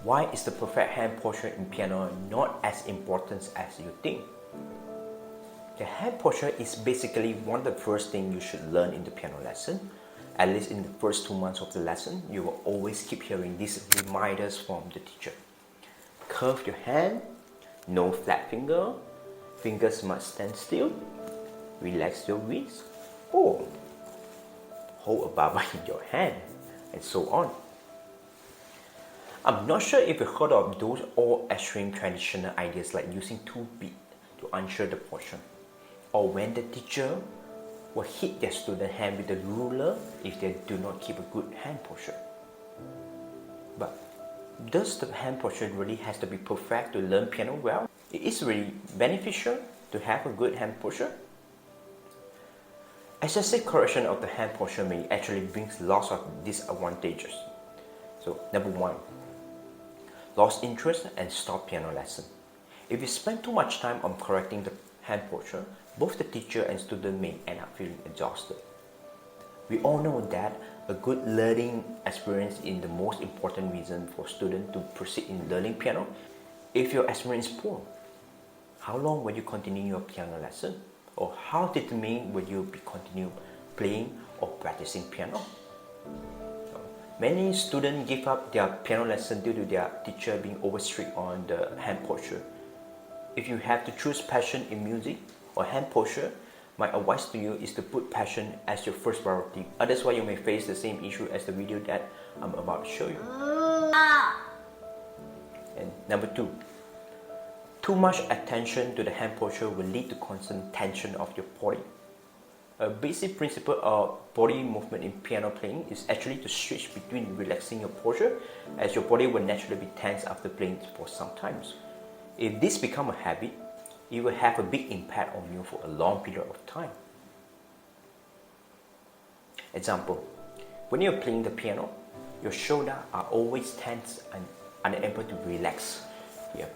Why is the perfect hand posture in piano not as important as you think? The hand posture is basically one of the first things you should learn in the piano lesson. At least in the first 2 months of the lesson, you will always keep hearing these reminders from the teacher. Curve your hand, no flat finger, fingers must stand still, relax your wrist, or hold a baba in your hand, and so on. I'm not sure if you heard of those old extreme traditional ideas like using 2 beats to unsure the posture, or when the teacher will hit their student hand with a ruler if they do not keep a good hand posture. But does the hand posture really has to be perfect to learn piano well? It is really beneficial to have a good hand posture. Excessive correction of the hand posture may actually bring lots of disadvantages. So number 1, lost interest and stop piano lesson. If you spend too much time on correcting the hand posture, both the teacher and student may end up feeling exhausted. We all know that a good learning experience is the most important reason for students to proceed in learning piano. If your experience is poor, how long will you continue your piano lesson? Or how determined will you be continue playing or practicing piano? Many students give up their piano lesson due to their teacher being over strict on the hand posture. If you have to choose passion in music or hand posture, my advice to you is to put passion as your first priority. Otherwise, you may face the same issue as the video that I'm about to show you. And number 2, too much attention to the hand posture will lead to constant tension of your body. A basic principle of body movement in piano playing is actually to switch between relaxing your posture, as your body will naturally be tense after playing for some time. If this becomes a habit, it will have a big impact on you for a long period of time. Example, when you're playing the piano, your shoulders are always tense and unable to relax here.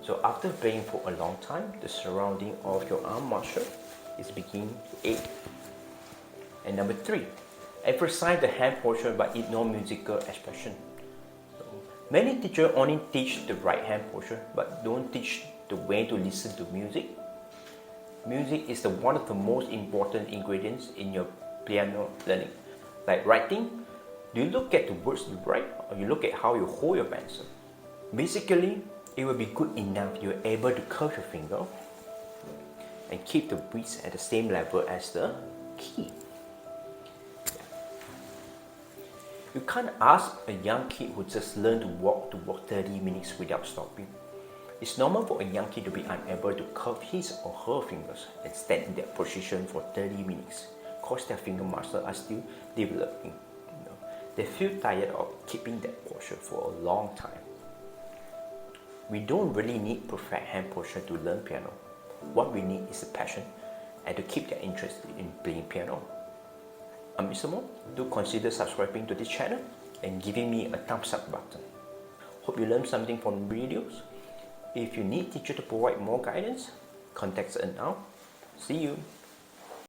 So after playing for a long time, the surrounding of your arm muscle is beginning to ache. And number 3, emphasize the hand posture but ignore musical expression. So, many teachers only teach the right hand posture but don't teach the way to listen to music. Music is one of the most important ingredients in your piano learning. Like writing, do you look at the words you write or you look at how you hold your pencil? Basically, it will be good enough you're able to curve your finger and keep the wrist at the same level as the key. You can't ask a young kid who just learned to walk 30 minutes without stopping. It's normal for a young kid to be unable to curve his or her fingers and stand in that position for 30 minutes because their finger muscles are still developing. They feel tired of keeping that posture for a long time. We don't really need perfect hand posture to learn piano. What we need is a passion and to keep their interest in playing piano. I'm Mr. Mo. Do consider subscribing to this channel and giving me a thumbs up button. Hope you learned something from the videos. If you need teacher to provide more guidance, contact us now. See you.